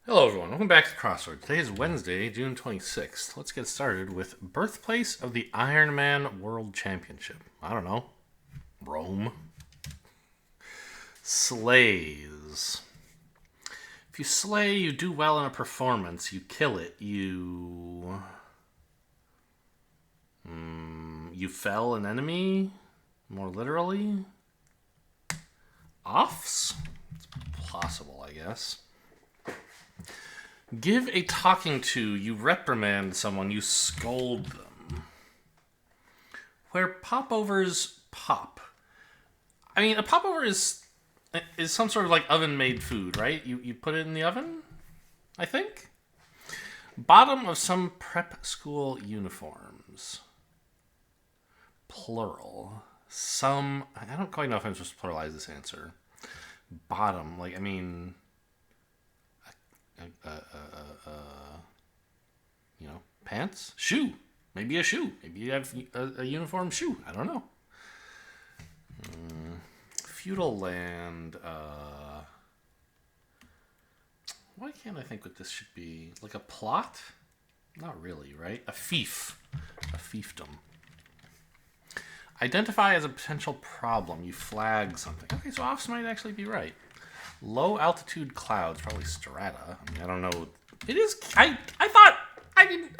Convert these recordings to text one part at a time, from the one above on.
Hello, everyone. Welcome back to Crossword. Today is Wednesday, June 26th. Let's get started with birthplace of the Iron Man World Championship. I don't know. Rome. Slays. If you slay, you do well in a performance. You kill it. You fell an enemy. More literally. Offs? It's possible, I guess. Give a talking to, you reprimand someone, you scold them. Where popovers pop. I mean, a popover is some sort of like oven-made food, right? You put it in the oven, I think? Bottom of some prep school uniforms. Plural. Some, I don't quite know if I'm supposed to pluralize this answer. Bottom, like, I mean... pants, shoe, maybe a shoe, maybe you have a uniform shoe. I don't know. Feudal land. Why can't I think what this should be? Like a plot? Not really, right? A fief, a fiefdom. Identify as a potential problem. You flag something. Okay, so offs might actually be right. Low altitude clouds, probably strata. I mean, I don't know. It is. I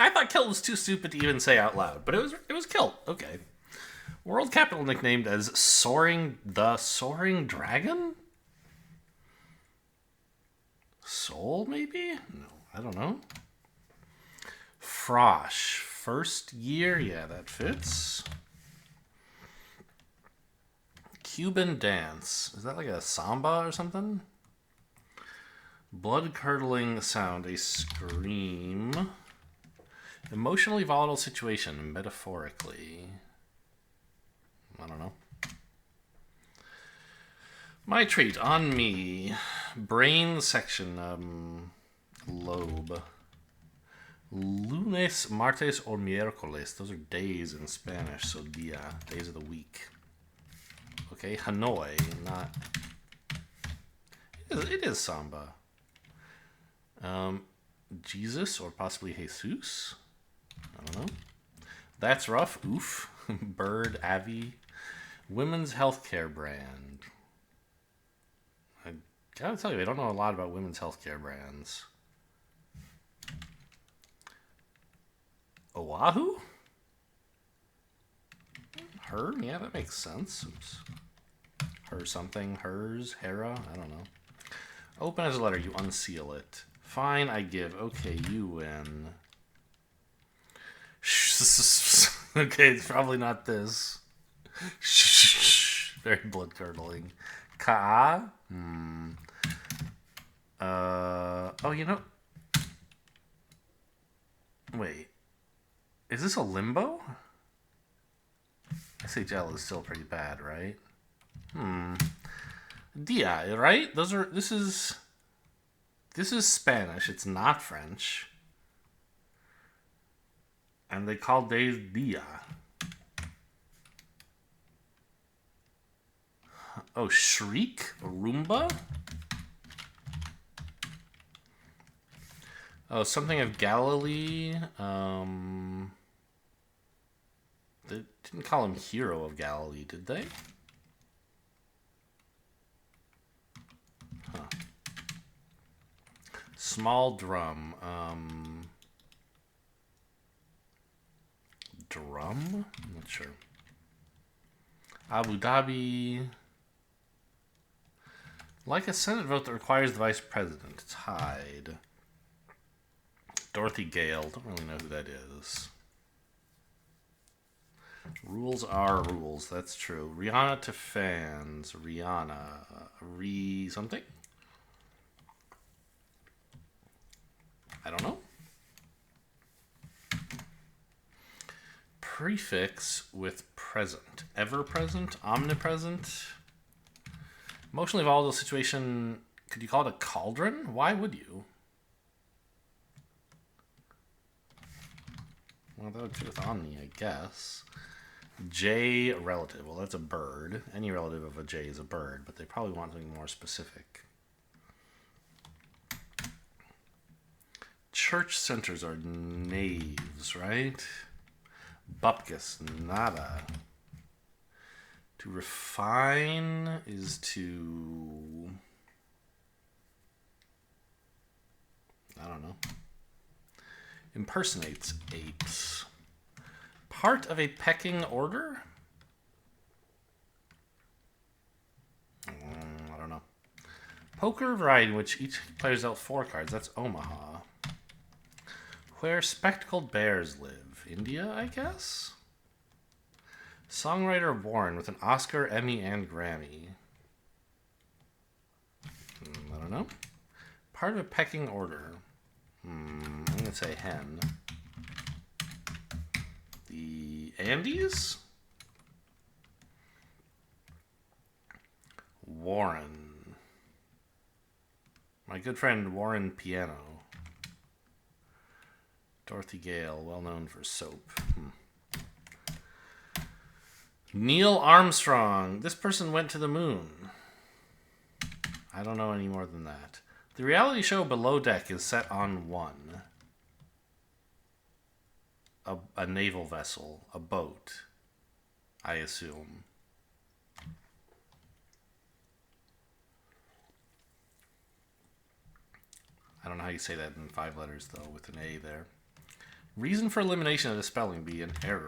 thought kilt was too stupid to even say out loud, but it was kilt. Okay. World capital nicknamed as Soaring Dragon? Seoul, maybe? No, I don't know. Frosh. First year, yeah, that fits. Cuban dance. Is that like a samba or something? Blood-curdling sound, a scream. Emotionally volatile situation, metaphorically. I don't know. My treat, on me. Brain section, lobe. Lunes, martes, or miércoles. Those are days in Spanish, so dia, days of the week. Okay, Hanoi, not... It is samba. Jesus, or possibly Jesus? I don't know. That's rough. Oof. Bird, Avi. Women's healthcare brand. I gotta tell you, I don't know a lot about women's healthcare brands. Oahu? Her? Yeah, that makes sense. Oops. Her something. Hers. Hera? I don't know. Open as a letter. You unseal it. Fine, I give. Okay, you win. Okay, it's probably not this. Very blood-curdling. Ka'a? Oh, you know... Wait. Is this a limbo? SHL is still pretty bad, right? Dia, right? This is Spanish. It's not French. And they call days dia. Oh, shriek? Roomba? Oh, something of Galilee. They didn't call him Hero of Galilee, did they? Huh. Small drum. Drum? I'm not sure. Abu Dhabi. Like a Senate vote that requires the vice president. Tied. Dorothy Gale. Don't really know who that is. Rules are rules. That's true. Rihanna to fans. Rihanna. Something? I don't know. Prefix with present. Ever present? Omnipresent? Emotionally volatile situation. Could you call it a cauldron? Why would you? Well, that would fit with omni, I guess. J relative. Well, that's a bird. Any relative of a J is a bird, but they probably want something more specific. church centers are naves, right? Bupkis, nada. To refine is to... I don't know. Impersonates apes. Part of a pecking order? I don't know. Poker variety in which each player dealt 4 cards. That's Omaha. Where spectacled bears live. India, I guess? Songwriter Warren with an Oscar, Emmy, and Grammy. I don't know. Part of a pecking order. I'm going to say hen. The Andes? Warren. My good friend Warren Piano. Dorothy Gale, well known for soap. Neil Armstrong. This person went to the moon. I don't know any more than that. The reality show Below Deck is set on one. A naval vessel. A boat. I assume. I don't know how you say that in 5 letters, though, with an A there. Reason for elimination of the spelling bee, an error.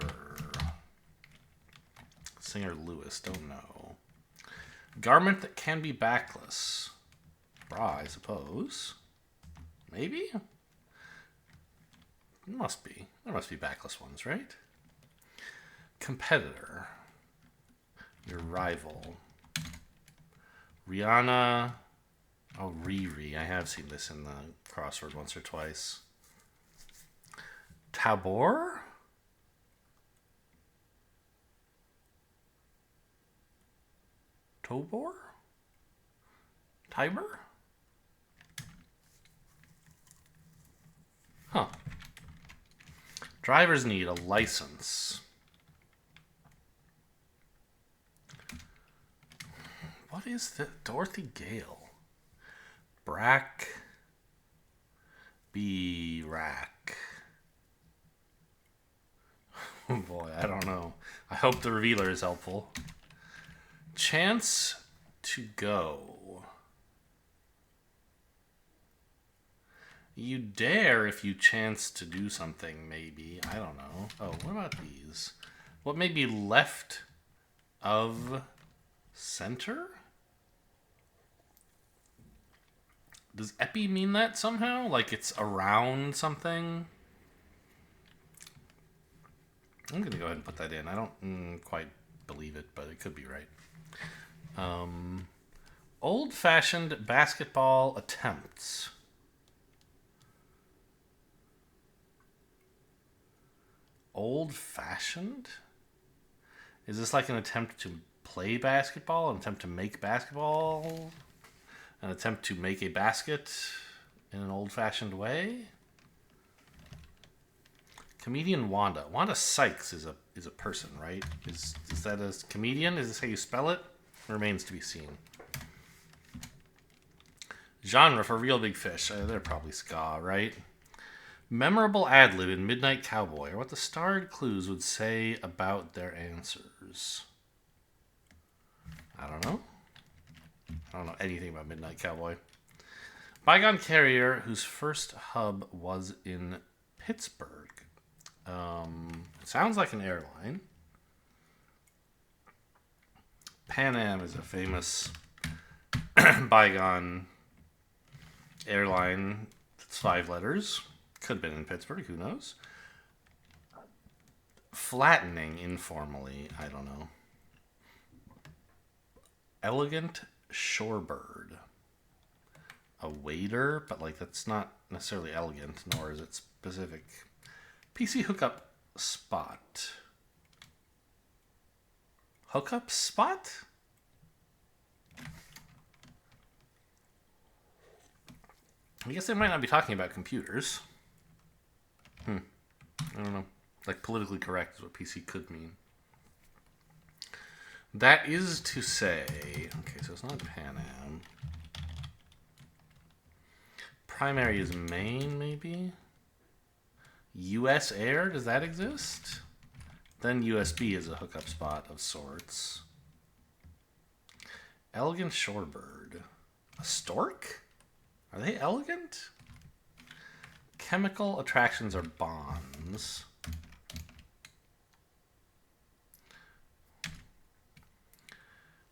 Singer Lewis, don't know. Garment that can be backless. Bra, I suppose. Maybe? It must be. There must be backless ones, right? Competitor. Your rival. Rihanna. Oh, Riri. I have seen this in the crossword once or twice. Tabor? Tobor? Tiber? Huh. Drivers need a license. What is the Dorothy Gale? Brack. B-rack. Oh boy, I don't know. I hope the revealer is helpful. Chance to go. You dare if you chance to do something, maybe. I don't know. Oh, what about these? What may be left of center? Does epi mean that somehow? Like it's around something? I'm going to go ahead and put that in. I don't quite believe it, but it could be right. Old-fashioned basketball attempts. Old-fashioned? Is this like an attempt to play basketball? An attempt to make basketball? An attempt to make a basket in an old-fashioned way? Comedian Wanda. Wanda Sykes is a person, right? Is that a comedian? Is this how you spell it? Remains to be seen. Genre for Real Big Fish. They're probably ska, right? Memorable ad-lib in Midnight Cowboy, or what the starred clues would say about their answers. I don't know. I don't know anything about Midnight Cowboy. Bygone carrier whose first hub was in Pittsburgh. Sounds like an airline. Pan Am is a famous bygone airline. It's 5 letters. Could have been in Pittsburgh, who knows? Flattening informally, I don't know. Elegant shorebird. A waiter, but like that's not necessarily elegant, nor is it specific. PC hookup spot. Hookup spot? I guess they might not be talking about computers. I don't know. Like politically correct is what PC could mean. That is to say... Okay, so it's not Pan Am. Primary is Maine, maybe? US Air, does that exist? Then USB is a hookup spot of sorts. Elegant shorebird. A stork? Are they elegant? Chemical attractions are bonds.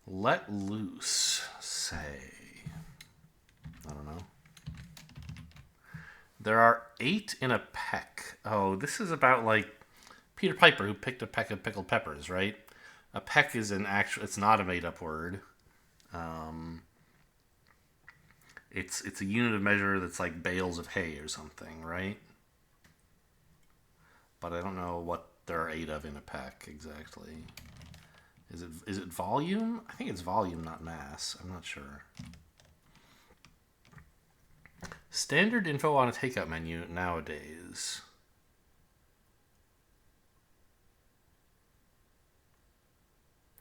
Let loose, say. I don't know. There are 8 in a peck. Oh, this is about like Peter Piper who picked a peck of pickled peppers, right? A peck is an actual. It's not a made-up word. It's a unit of measure that's like bales of hay or something, right? But I don't know what there are 8 of in a peck exactly. Is it volume? I think it's volume, not mass. I'm not sure. Standard info on a takeout menu nowadays.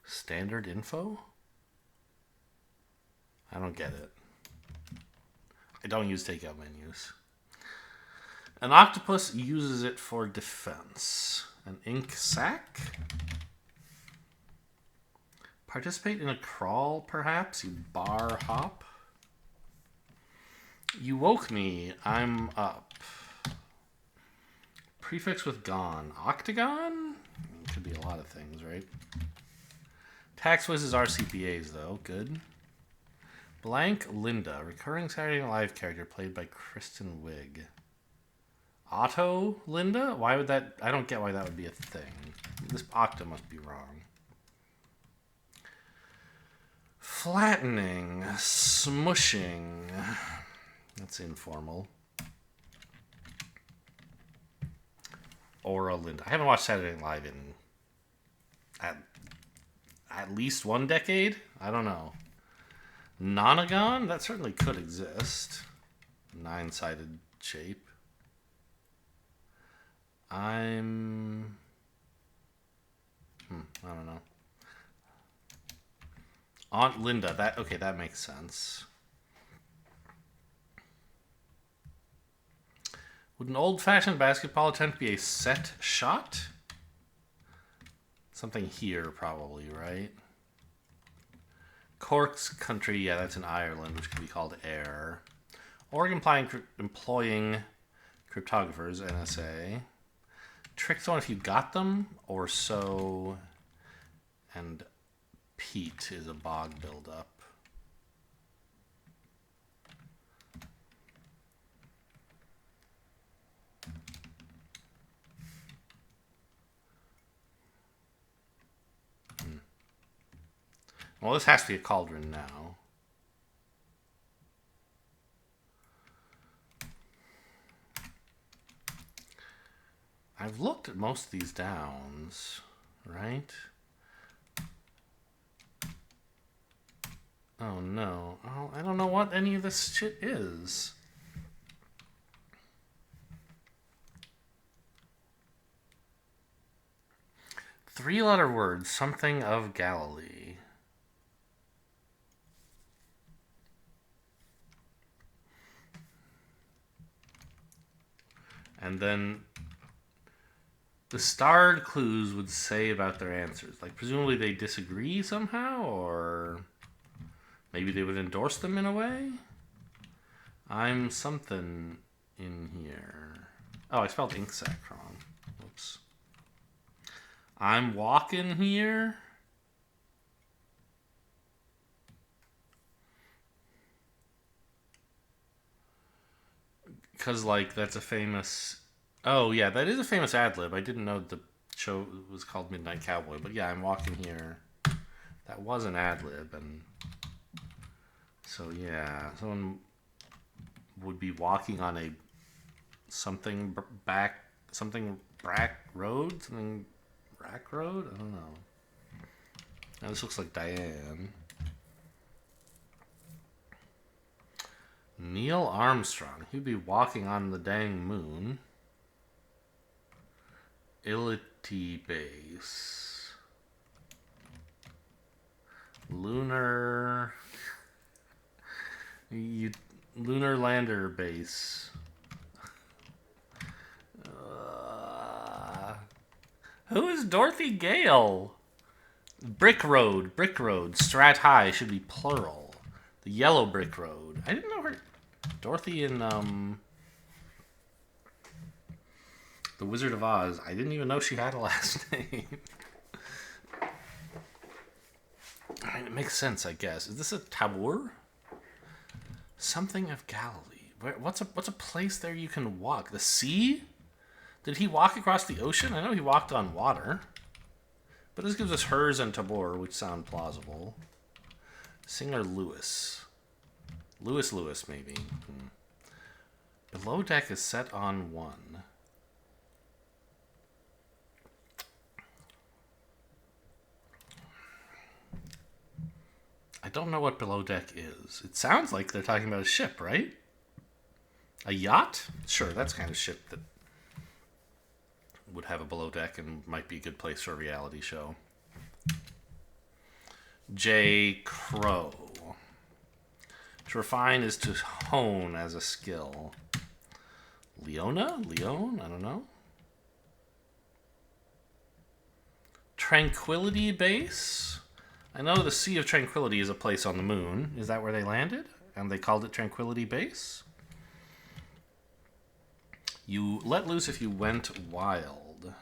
Standard info? I don't get it. I don't use takeout menus. An octopus uses it for defense. An ink sac? Participate in a crawl, perhaps? You bar hop? You woke me. I'm up. Prefix with gone. Octagon? It could be a lot of things, right? Tax whizzes are CPAs, though. Good. Blank Linda. Recurring Saturday Night Live character played by Kristen Wiig. Otto Linda? Why would that... I don't get why that would be a thing. This octa must be wrong. Flattening. Smushing. That's informal. Aura Linda. I haven't watched Saturday Night Live in at least 1 decade. I don't know. Nonagon? That certainly could exist. 9-sided shape. I don't know. Aunt Linda. That makes sense. Would an old-fashioned basketball attempt be a set shot? Something here, probably, right? Cork's country, yeah, that's in Ireland, which could be called air. Oregon employing cryptographers, NSA. Trick someone if you got them, or so. And peat is a bog buildup. Well, this has to be a cauldron now. I've looked at most of these downs, right? Oh no. Oh, I don't know what any of this shit is. Three-letter word, something of Galilee. And then the starred clues would say about their answers. Like, presumably they disagree somehow, or maybe they would endorse them in a way? I'm something in here. Oh, I spelled ink sac wrong. Whoops. I'm walking here. Because, like, that's a famous... Oh, yeah, that is a famous ad-lib. I didn't know the show was called Midnight Cowboy. But, yeah, I'm walking here. That was an ad-lib. And so, yeah, someone would be walking on a brack road? Something rack road? I don't know. Now, this looks like Diane. Neil Armstrong. He'd be walking on the dang moon. Ility base. Lunar lander base. Who is Dorothy Gale? Brick Road. Brick Road. Strat High should be plural. The yellow brick road. I didn't know her. Dorothy in The Wizard of Oz. I didn't even know she had a last name. I mean, it makes sense, I guess. Is this a tabor? Something of Galilee. What's a place there you can walk? The sea? Did he walk across the ocean? I know he walked on water. But this gives us hers and tabor, which sound plausible. Singer Lewis. Lewis, maybe. Below deck is set on 1. I don't know what below deck is. It sounds like they're talking about a ship, right? A yacht? Sure, that's kind of ship that would have a below deck and might be a good place for a reality show. J. Crow. To refine is to hone as a skill. Leona? Leon? I don't know. Tranquility Base? I know the Sea of Tranquility is a place on the moon. Is that where they landed? And they called it Tranquility Base? You let loose if you went wild.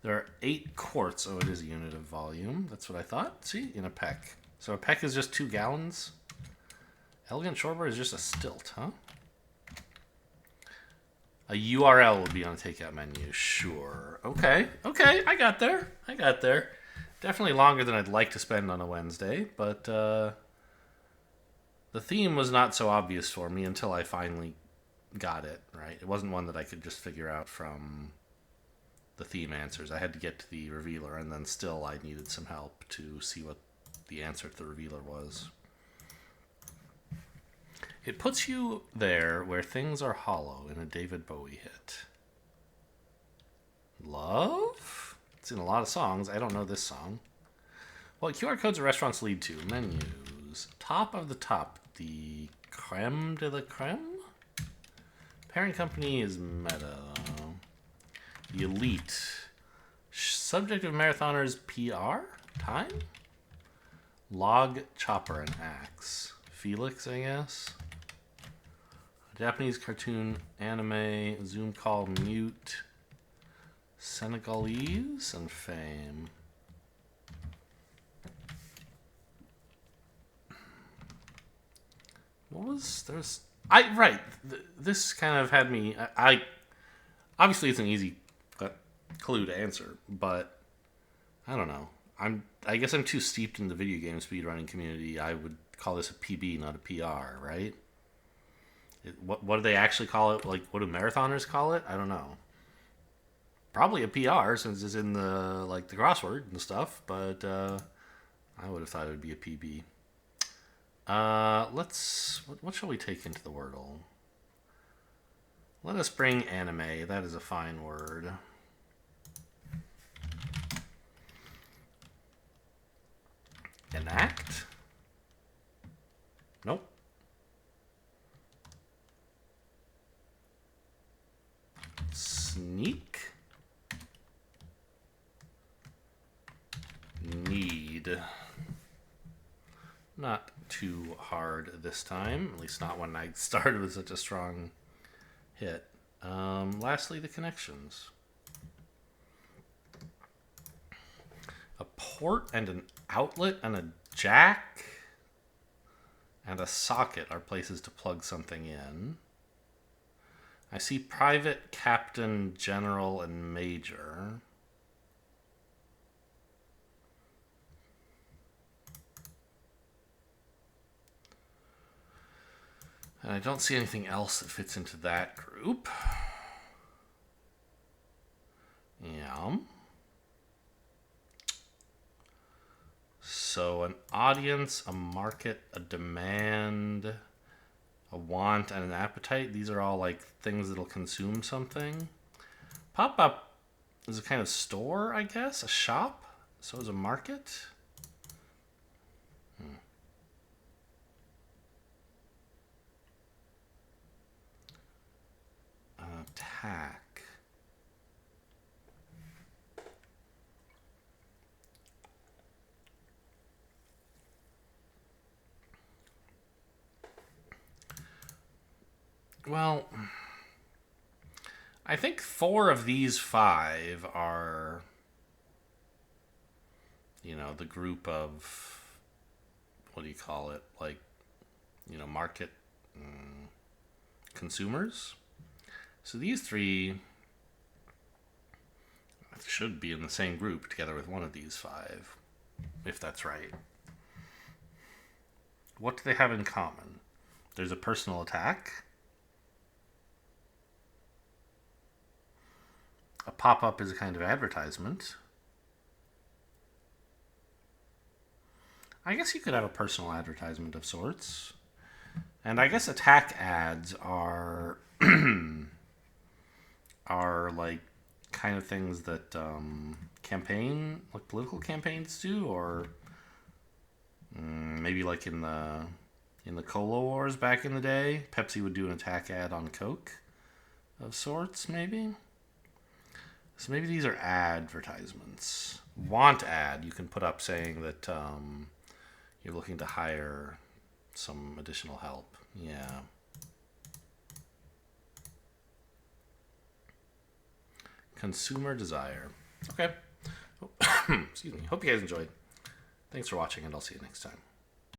There are 8 quarts. Oh, it is a unit of volume. That's what I thought. See? In a peck. So a peck is just 2 gallons. Elegant Shorebird is just a stilt, huh? A URL would be on the takeout menu. Sure. Okay. I got there. Definitely longer than I'd like to spend on a Wednesday, but the theme was not so obvious for me until I finally got it, right? It wasn't one that I could just figure out from the theme answers. I had to get to the revealer, and then still I needed some help to see what the answer to the revealer was. It puts you there where things are hollow in a David Bowie hit. Love? It's in a lot of songs. I don't know this song. What QR codes or restaurants lead to? Menus. Top of the top. The creme de la creme? Parent company is Meta. The elite. Subject of marathoners PR? Time? Log, chopper, and axe. Felix, I guess. Japanese cartoon, anime, Zoom call, mute, Senegalese, and fame. What was there's this kind of had me. I obviously it's an easy clue to answer, but I don't know. I guess I'm too steeped in the video game speedrunning community. I would call this a PB, not a PR, right? What do they actually call it? Like, what do marathoners call it? I don't know. Probably a PR since it's in the crossword and stuff, but I would have thought it would be a PB. What shall we take into the Wordle? Let us bring anime. That is a fine word. Enact? Nope. Sneak? Need. Not too hard this time, at least not when I started with such a strong hit. Lastly, the connections. A port and an outlet and a jack and a socket are places to plug something in. I see private, captain, general, and major. And I don't see anything else that fits into that group. Yeah. So an audience, a market, a demand, a want, and an appetite. These are all like things that'll consume something. Pop-up is a kind of store, I guess. A shop. So is a market. Attack. Well, I think 4 of these 5 are, the group of, what do you call it? Like, market consumers. So these 3 should be in the same group together with one of these 5, if that's right. What do they have in common? There's a personal attack. A pop-up is a kind of advertisement. I guess you could have a personal advertisement of sorts. And I guess attack ads are are like kind of things that political campaigns do, or maybe like in the Cola Wars back in the day, Pepsi would do an attack ad on Coke of sorts, maybe. So maybe these are advertisements. Want ad, you can put up saying that you're looking to hire some additional help. Yeah. Consumer desire. Okay. Excuse me. Hope you guys enjoyed. Thanks for watching, and I'll see you next time.